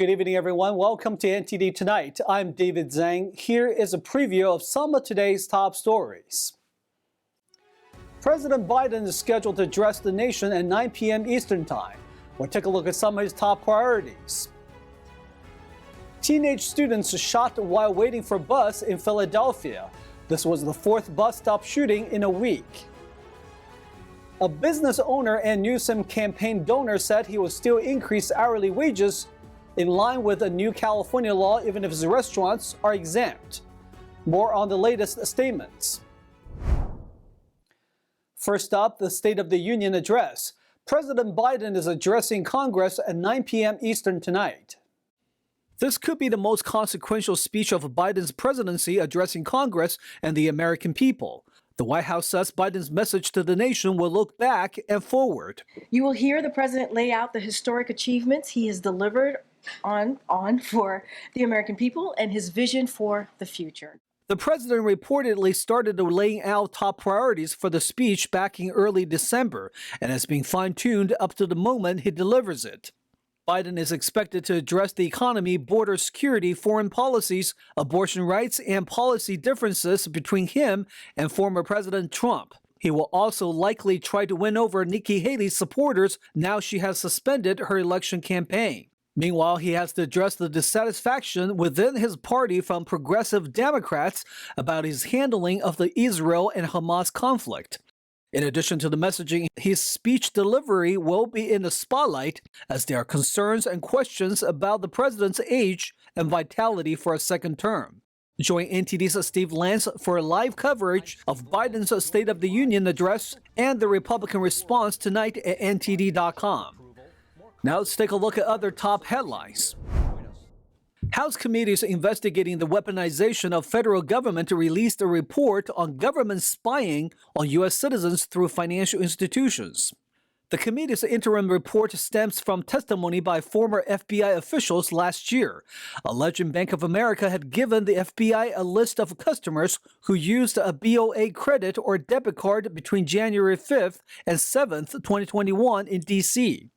Good evening, everyone. Welcome to NTD Tonight. I'm David Zhang. Here is a preview of some of today's top stories. President Biden is scheduled to address the nation at 9 p.m. Eastern Time. We'll take a look at some of his top priorities. Teenage students shot while waiting for bus in Philadelphia. This was the fourth bus stop shooting in a week. A business owner and Newsom campaign donor said he will still increase hourly wages in line with a new California law even if his restaurants are exempt. More on the latest statements. First up, the State of the Union address. President Biden is addressing Congress at 9 p.m. Eastern tonight. This could be the most consequential speech of Biden's presidency addressing Congress and the American people. The White House says Biden's message to the nation will look back and forward. You will hear the president lay out the historic achievements he has delivered on for the American people and his vision for the future. The president reportedly started laying out top priorities for the speech back in early December and has been fine-tuned up to the moment he delivers it. Biden is expected to address the economy, border security, foreign policies, abortion rights, and policy differences between him and former President Trump. He will also likely try to win over Nikki Haley's supporters now she has suspended her election campaign. Meanwhile, he has to address the dissatisfaction within his party from progressive Democrats about his handling of the Israel and Hamas conflict. In addition to the messaging, his speech delivery will be in the spotlight as there are concerns and questions about the president's age and vitality for a second term. Join NTD's Steve Lance for live coverage of Biden's State of the Union address and the Republican response tonight at NTD.com. Now let's take a look at other top headlines. House committees investigating the weaponization of federal government released a report on government spying on U.S. citizens through financial institutions. The committee's interim report stems from testimony by former FBI officials last year, alleging Bank of America had given the FBI a list of customers who used a BOA credit or debit card between January 5th and 7th, 2021 in D.C.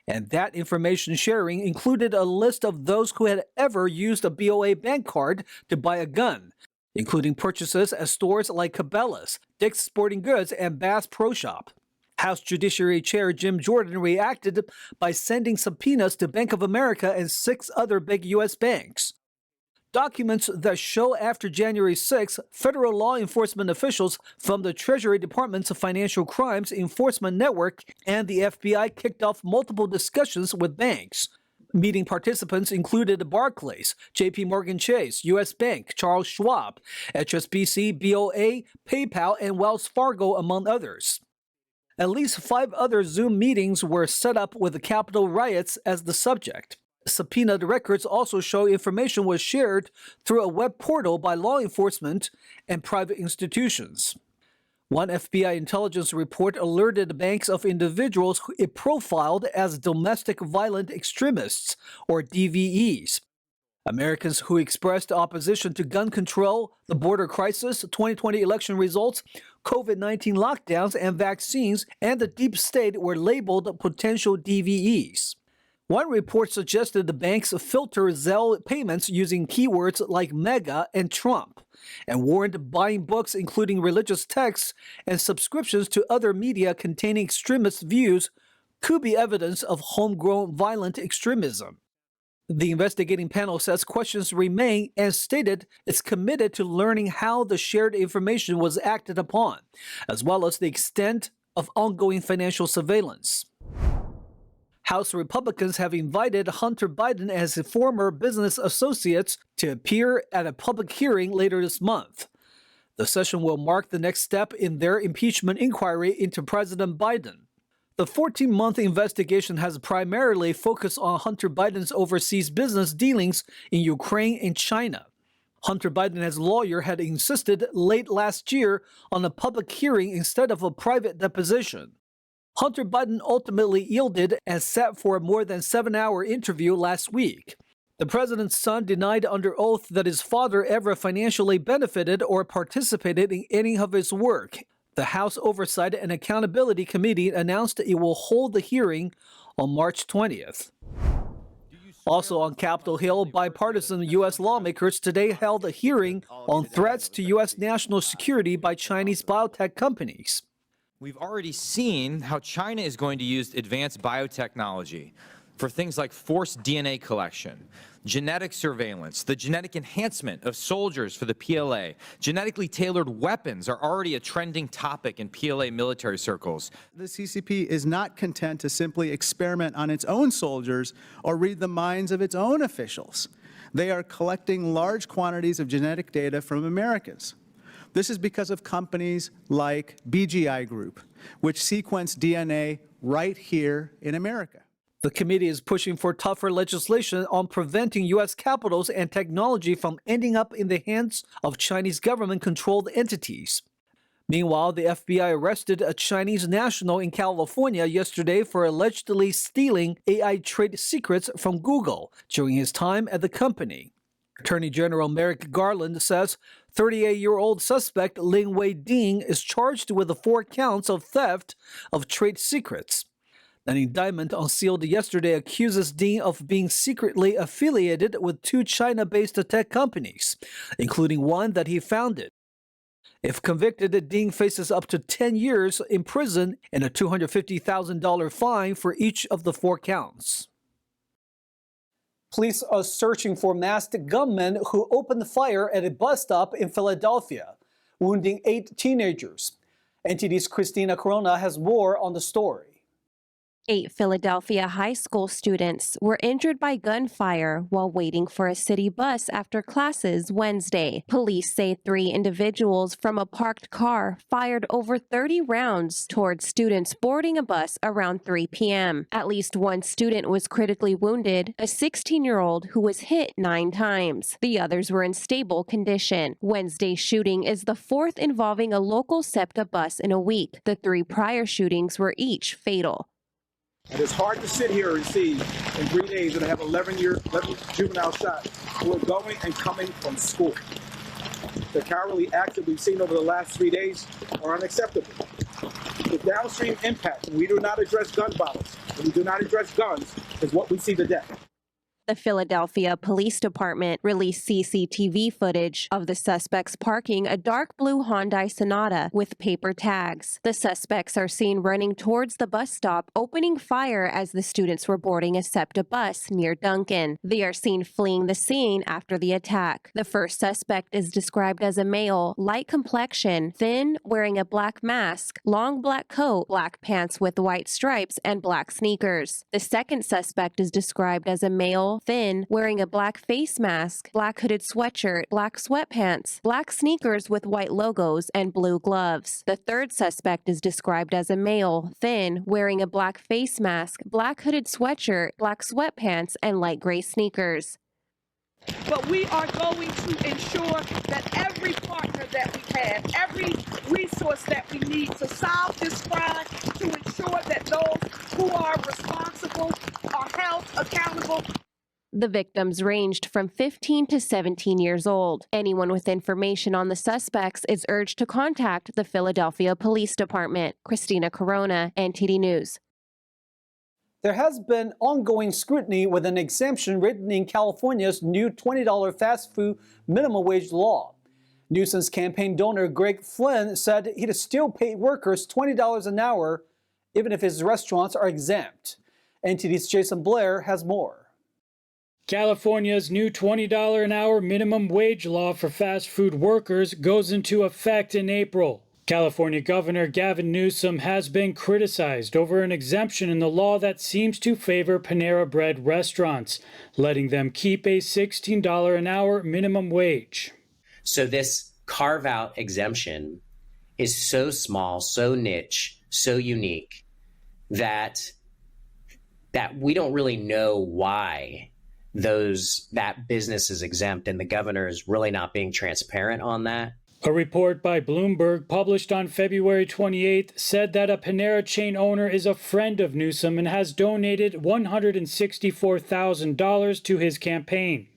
And that information sharing included a list of those who had ever used a BOA bank card to buy a gun, including purchases at stores like Cabela's, Dick's Sporting Goods, and Bass Pro Shop. House Judiciary Chair Jim Jordan reacted by sending subpoenas to Bank of America and 6 other big U.S. banks. Documents that show after January 6, federal law enforcement officials from the Treasury Department's Financial Crimes Enforcement Network and the FBI kicked off multiple discussions with banks. Meeting participants included Barclays, JP Morgan Chase, U.S. Bank, Charles Schwab, HSBC, BOA, PayPal, and Wells Fargo, among others. At least 5 other Zoom meetings were set up with the Capitol riots as the subject. Subpoenaed records also show information was shared through a web portal by law enforcement and private institutions. One FBI intelligence report alerted banks of individuals who it profiled as domestic violent extremists, or DVEs. Americans who expressed opposition to gun control, the border crisis, 2020 election results, COVID-19 lockdowns and vaccines, and the deep state were labeled potential DVEs. One report suggested the banks filter Zelle payments using keywords like MAGA and Trump, and warned buying books including religious texts and subscriptions to other media containing extremist views could be evidence of homegrown violent extremism. The investigating panel says questions remain and stated it's committed to learning how the shared information was acted upon, as well as the extent of ongoing financial surveillance. House Republicans have invited Hunter Biden and his former business associates to appear at a public hearing later this month. The session will mark the next step in their impeachment inquiry into President Biden. The 14-month investigation has primarily focused on Hunter Biden's overseas business dealings in Ukraine and China. Hunter Biden and his lawyer had insisted late last year on a public hearing instead of a private deposition. Hunter Biden ultimately yielded and sat for a more than 7-hour interview last week. The president's son denied under oath that his father ever financially benefited or participated in any of his work. The House Oversight and Accountability Committee announced it will hold the hearing on March 20th. Also on Capitol Hill, bipartisan U.S. lawmakers today held a hearing on threats to U.S. national security by Chinese biotech companies. We've already seen how China is going to use advanced biotechnology for things like forced DNA collection, genetic surveillance, the genetic enhancement of soldiers for the PLA. Genetically tailored weapons are already a trending topic in PLA military circles. The CCP is not content to simply experiment on its own soldiers or read the minds of its own officials. They are collecting large quantities of genetic data from Americans. This is because of companies like BGI Group, which sequence DNA right here in America. The committee is pushing for tougher legislation on preventing U.S. capitals and technology from ending up in the hands of Chinese government-controlled entities. Meanwhile, the FBI arrested a Chinese national in California yesterday for allegedly stealing AI trade secrets from Google during his time at the company. Attorney General Merrick Garland says 38-year-old suspect Lin Wei Ding is charged with 4 counts of theft of trade secrets. An indictment unsealed yesterday accuses Ding of being secretly affiliated with 2 China-based tech companies, including one that he founded. If convicted, Ding faces up to 10 years in prison and a $250,000 fine for each of the 4 counts. Police are searching for masked gunmen who opened fire at a bus stop in Philadelphia, wounding 8 teenagers. NTD's Christina Corona has more on the story. 8 Philadelphia high school students were injured by gunfire while waiting for a city bus after classes Wednesday. Police say 3 individuals from a parked car fired over 30 rounds towards students boarding a bus around 3 p.m. At least 1 student was critically wounded, a 16-year-old who was hit 9 times. The others were in stable condition. Wednesday's shooting is the 4th involving a local SEPTA bus in a week. The 3 prior shootings were each fatal. And it's hard to sit here and see in 3 days that I have 11 juvenile shots who are going and coming from school. The cowardly acts that we've seen over the last 3 days are unacceptable. The downstream impact, when we do not address gun violence, when we do not address guns, is what we see today. The Philadelphia Police Department released CCTV footage of the suspects parking a dark blue Hyundai Sonata with paper tags. The suspects are seen running towards the bus stop, opening fire as the students were boarding a SEPTA bus near Duncan. They are seen fleeing the scene after the attack. The first suspect is described as a male, light complexion, thin, wearing a black mask, long black coat, black pants with white stripes, and black sneakers. The second suspect is described as a male, thin, wearing a black face mask, black hooded sweatshirt, black sweatpants, black sneakers with white logos, and blue gloves. The third suspect is described as a male, thin, wearing a black face mask, black hooded sweatshirt, black sweatpants, and light gray sneakers. But we are going to ensure that every partner that we have, every resource that we need to solve this crime, to ensure that those who are responsible are held accountable. The victims ranged from 15 to 17 years old. Anyone with information on the suspects is urged to contact the Philadelphia Police Department. Christina Corona, NTD News. There has been ongoing scrutiny with an exemption written in California's new $20 fast food minimum wage law. Newsom's campaign donor Greg Flynn said he'd still pay workers $20 an hour even if his restaurants are exempt. NTD's Jason Blair has more. California's new $20 an hour minimum wage law for fast food workers goes into effect in April. California Governor Gavin Newsom has been criticized over an exemption in the law that seems to favor Panera Bread restaurants, letting them keep a $16 an hour minimum wage. So this carve-out exemption is so small, so niche, so unique that we don't really know why that business is exempt, and the governor is really not being transparent on that. A report by Bloomberg published on February 28th said that a Panera chain owner is a friend of Newsom and has donated $164,000 to his campaign.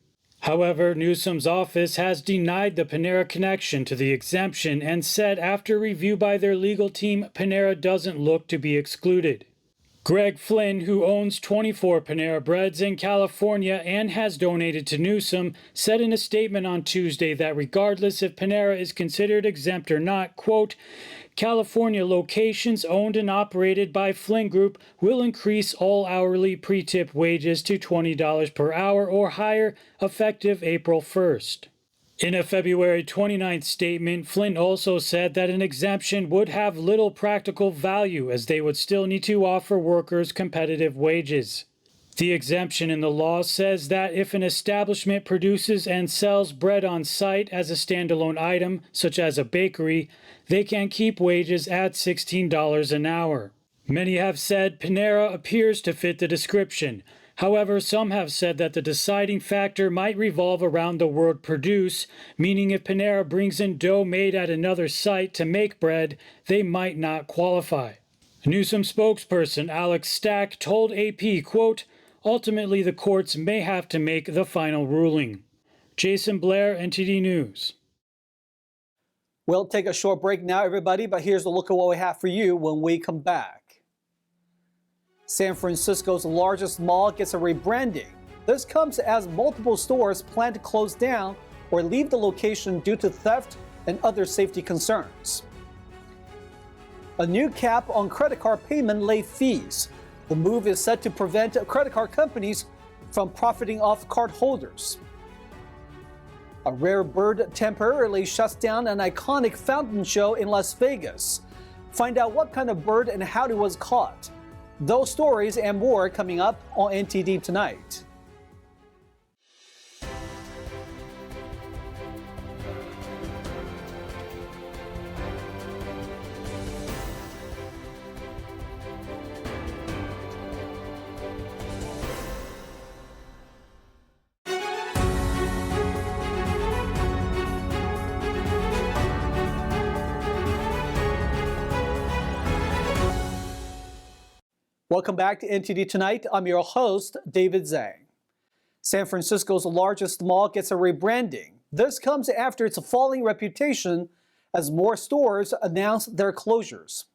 However, Newsom's office has denied the Panera connection to the exemption and said after review by their legal team, Panera doesn't look to be excluded. Greg Flynn, who owns 24 Panera Breads in California and has donated to Newsom, said in a statement on Tuesday that regardless if Panera is considered exempt or not, quote, California locations owned and operated by Flynn Group will increase all hourly pre-tip wages to $20 per hour or higher effective April 1st. In a February 29th statement, Flynn also said that an exemption would have little practical value as they would still need to offer workers competitive wages. The exemption in the law says that if an establishment produces and sells bread on site as a standalone item, such as a bakery, they can keep wages at $16 an hour. Many have said Panera appears to fit the description. However, some have said that the deciding factor might revolve around the word produce, meaning if Panera brings in dough made at another site to make bread, they might not qualify. Newsom spokesperson Alex Stack told AP, quote, ultimately the courts may have to make the final ruling. Jason Blair, NTD News. We'll take a short break now, everybody, but here's a look at what we have for you when we come back. San Francisco's largest mall gets a rebranding. This comes as multiple stores plan to close down or leave the location due to theft and other safety concerns. A new cap on credit card payment late fees. The move is set to prevent credit card companies from profiting off cardholders. A rare bird temporarily shuts down an iconic fountain show in Las Vegas. Find out what kind of bird and how it was caught. Those stories and more coming up on NTD Tonight. Welcome back to NTD Tonight. I'm your host, David Zhang. San Francisco's largest mall gets a rebranding. This comes after its falling reputation as more stores announce their closures.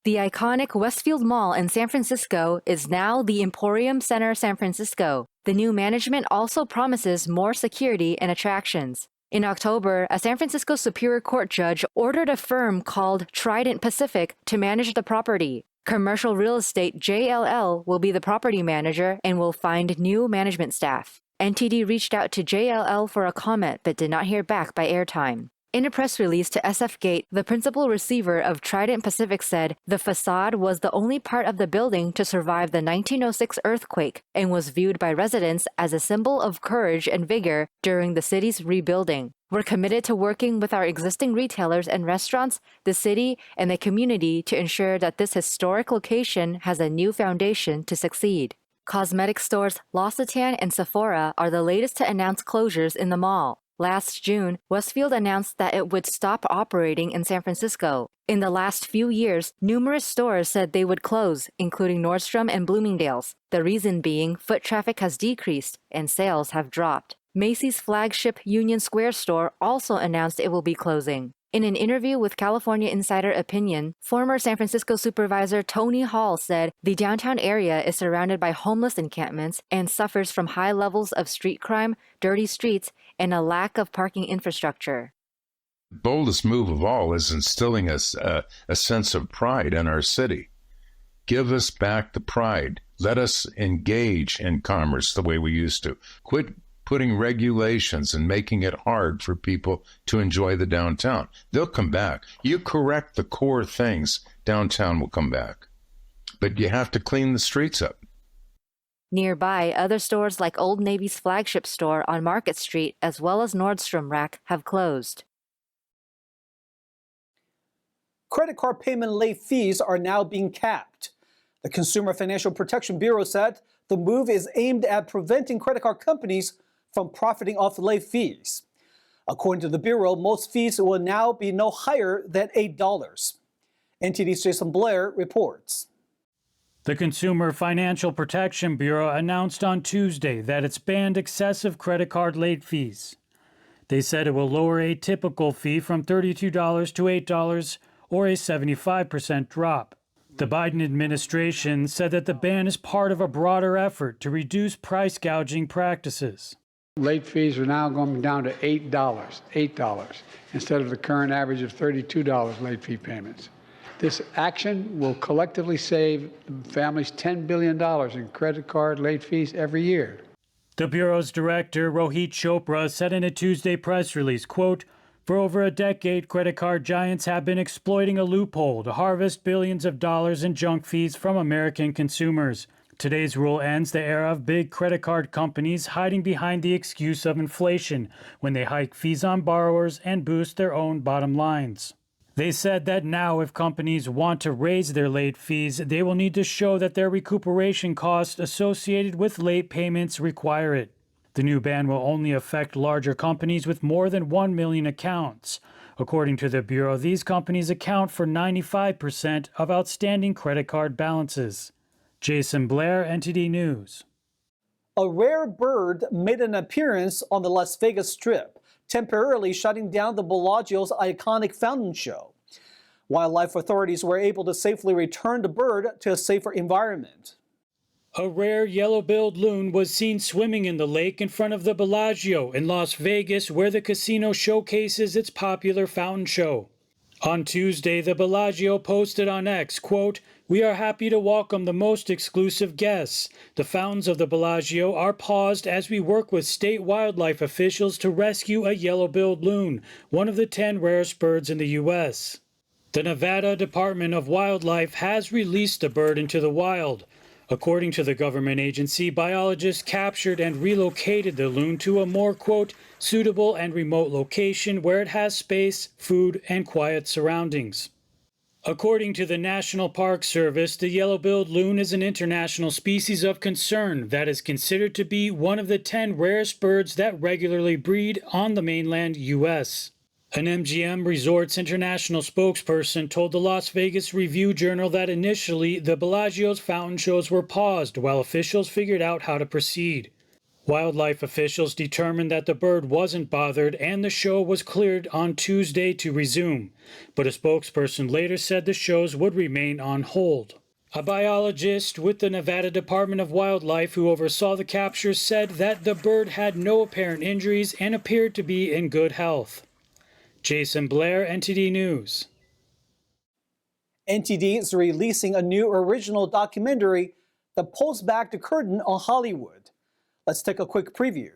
The iconic Westfield Mall in San Francisco is now the Emporium Center San Francisco. The new management also promises more security and attractions. In October, a San Francisco Superior Court judge ordered a firm called Trident Pacific to manage the property. Commercial Real Estate JLL will be the property manager and will find new management staff. NTD reached out to JLL for a comment but did not hear back by airtime. In a press release to SF Gate, the principal receiver of Trident Pacific said the facade was the only part of the building to survive the 1906 earthquake and was viewed by residents as a symbol of courage and vigor during the city's rebuilding. We're committed to working with our existing retailers and restaurants, the city, and the community to ensure that this historic location has a new foundation to succeed. Cosmetic stores L'Occitane and Sephora are the latest to announce closures in the mall. Last June, Westfield announced that it would stop operating in San Francisco. In the last few years, numerous stores said they would close, including Nordstrom and Bloomingdale's. The reason being foot traffic has decreased and sales have dropped. Macy's flagship Union Square store also announced it will be closing. In an interview with California Insider Opinion, former San Francisco supervisor Tony Hall said the downtown area is surrounded by homeless encampments and suffers from high levels of street crime, dirty streets, and a lack of parking infrastructure. The boldest move of all is instilling us a sense of pride in our city. Give us back the pride. Let us engage in commerce the way we used to. Quit putting regulations and making it hard for people to enjoy the downtown. They'll come back. You correct the core things, downtown will come back. But you have to clean the streets up. Nearby, other stores like Old Navy's flagship store on Market Street, as well as Nordstrom Rack, have closed. Credit card payment late fees are now being capped. The Consumer Financial Protection Bureau said the move is aimed at preventing credit card companies from profiting off late fees. According to the Bureau, most fees will now be no higher than $8. NTD's Jason Blair reports. The Consumer Financial Protection Bureau announced on Tuesday that it's banned excessive credit card late fees. They said it will lower a typical fee from $32 to $8 or a 75% drop. The Biden administration said that the ban is part of a broader effort to reduce price gouging practices. Late fees are now going down to $8, instead of the current average of $32 late fee payments. This action will collectively save families $10 billion in credit card late fees every year. The Bureau's director, Rohit Chopra, said in a Tuesday press release, quote, "For over a decade, credit card giants have been exploiting a loophole to harvest billions of dollars in junk fees from American consumers. Today's rule ends the era of big credit card companies hiding behind the excuse of inflation when they hike fees on borrowers and boost their own bottom lines." They said that now if companies want to raise their late fees, they will need to show that their recuperation costs associated with late payments require it. The new ban will only affect larger companies with more than 1 million accounts. According to the Bureau, these companies account for 95% of outstanding credit card balances. Jason Blair, NTD News. A rare bird made an appearance on the Las Vegas Strip, temporarily shutting down the Bellagio's iconic fountain show. Wildlife authorities were able to safely return the bird to a safer environment. A rare yellow-billed loon was seen swimming in the lake in front of the Bellagio in Las Vegas, where the casino showcases its popular fountain show. On Tuesday, the Bellagio posted on X, quote, "We are happy to welcome the most exclusive guests. The fountains of the Bellagio are paused as we work with state wildlife officials to rescue a yellow-billed loon, one of the 10 rarest birds in the U.S. The Nevada Department of Wildlife has released the bird into the wild. According to the government agency, biologists captured and relocated the loon to a more, quote, suitable and remote location where it has space, food, and quiet surroundings. According to the National Park Service, the yellow-billed loon is an international species of concern that is considered to be one of the 10 rarest birds that regularly breed on the mainland U.S. An MGM Resorts International spokesperson told the Las Vegas Review-Journal that initially the Bellagio's fountain shows were paused while officials figured out how to proceed. Wildlife officials determined that the bird wasn't bothered and the show was cleared on Tuesday to resume, but a spokesperson later said the shows would remain on hold. A biologist with the Nevada Department of Wildlife who oversaw the capture said that the bird had no apparent injuries and appeared to be in good health. Jason Blair, NTD News. NTD is releasing a new original documentary that pulls back the curtain on Hollywood. Let's take a quick preview.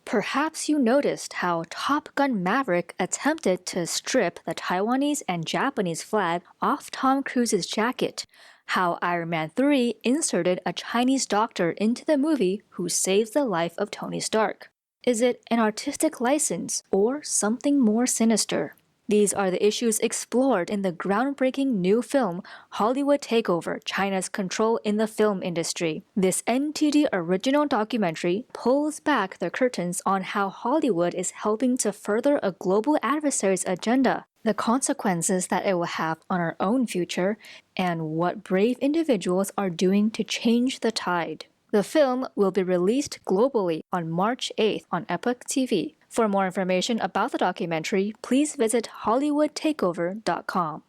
Perhaps you noticed how Top Gun Maverick attempted to strip the Taiwanese and Japanese flag off Tom Cruise's jacket, how Iron Man 3 inserted a Chinese doctor into the movie who saves the life of Tony Stark. Is it an artistic license or something more sinister? These are the issues explored in the groundbreaking new film, Hollywood Takeover, China's Control in the Film Industry. This NTD original documentary pulls back the curtains on how Hollywood is helping to further a global adversary's agenda, the consequences that it will have on our own future, and what brave individuals are doing to change the tide. The film will be released globally on March 8th on Epoch TV. For more information about the documentary, please visit HollywoodTakeover.com.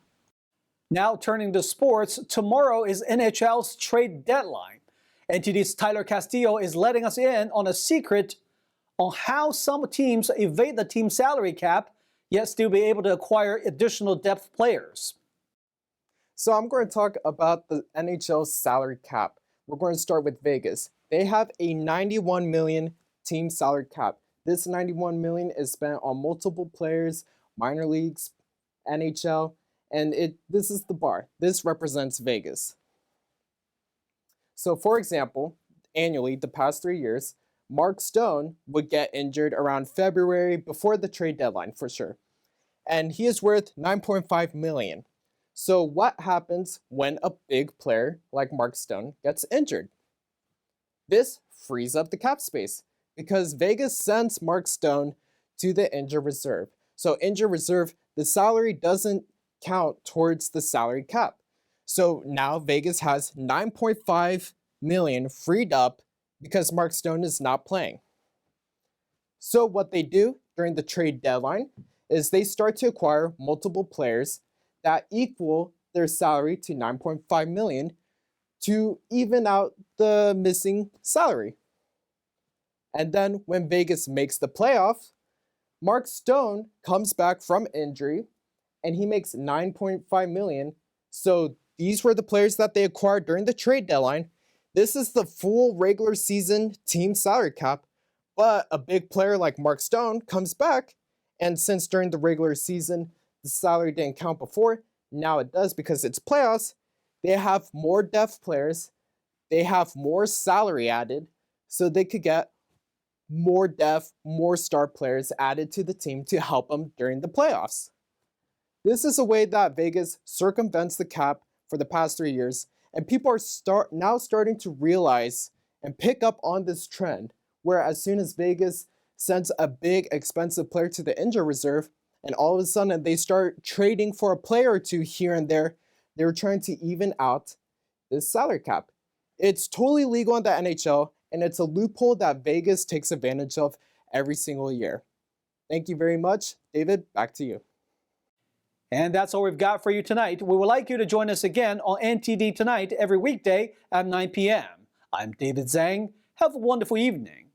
Now turning to sports, tomorrow is NHL's trade deadline. NTD's Tyler Castillo is letting us in on a secret on how some teams evade the team salary cap, yet still be able to acquire additional depth players. So I'm going to talk about the NHL's salary cap. We're going to start with Vegas. They have a $91 million team salary cap. This $91 million is spent on multiple players, minor leagues, NHL, and this is the bar. This represents Vegas. So for example, annually, the past 3 years, Mark Stone would get injured around February before the trade deadline for sure. And he is worth $9.5 million. So what happens when a big player like Mark Stone gets injured? This frees up the cap space because Vegas sends Mark Stone to the injured reserve. So injured reserve, the salary doesn't count towards the salary cap. So now Vegas has $9.5 million freed up because Mark Stone is not playing. So what they do during the trade deadline is they start to acquire multiple players that equal their salary to 9.5 million to even out the missing salary. And then when Vegas makes the playoffs, Mark Stone comes back from injury and he makes 9.5 million. So these were the players that they acquired during the trade deadline. This is the full regular season team salary cap, but a big player like Mark Stone comes back, and since during the regular season the salary didn't count before, now it does because it's playoffs. They have more depth players, they have more salary added, so they could get more depth, more star players added to the team to help them during the playoffs. This is a way that Vegas circumvents the cap for the past 3 years, and people are now starting to realize and pick up on this trend, where as soon as Vegas sends a big expensive player to the injury reserve, and all of a sudden they start trading for a player or two here and there, they're trying to even out this salary cap. It's totally legal in the NHL, and it's a loophole that Vegas takes advantage of every single year. Thank you very much. David, back to you. And that's all we've got for you tonight. We would like you to join us again on NTD Tonight every weekday at 9 p.m. I'm David Zhang. Have a wonderful evening.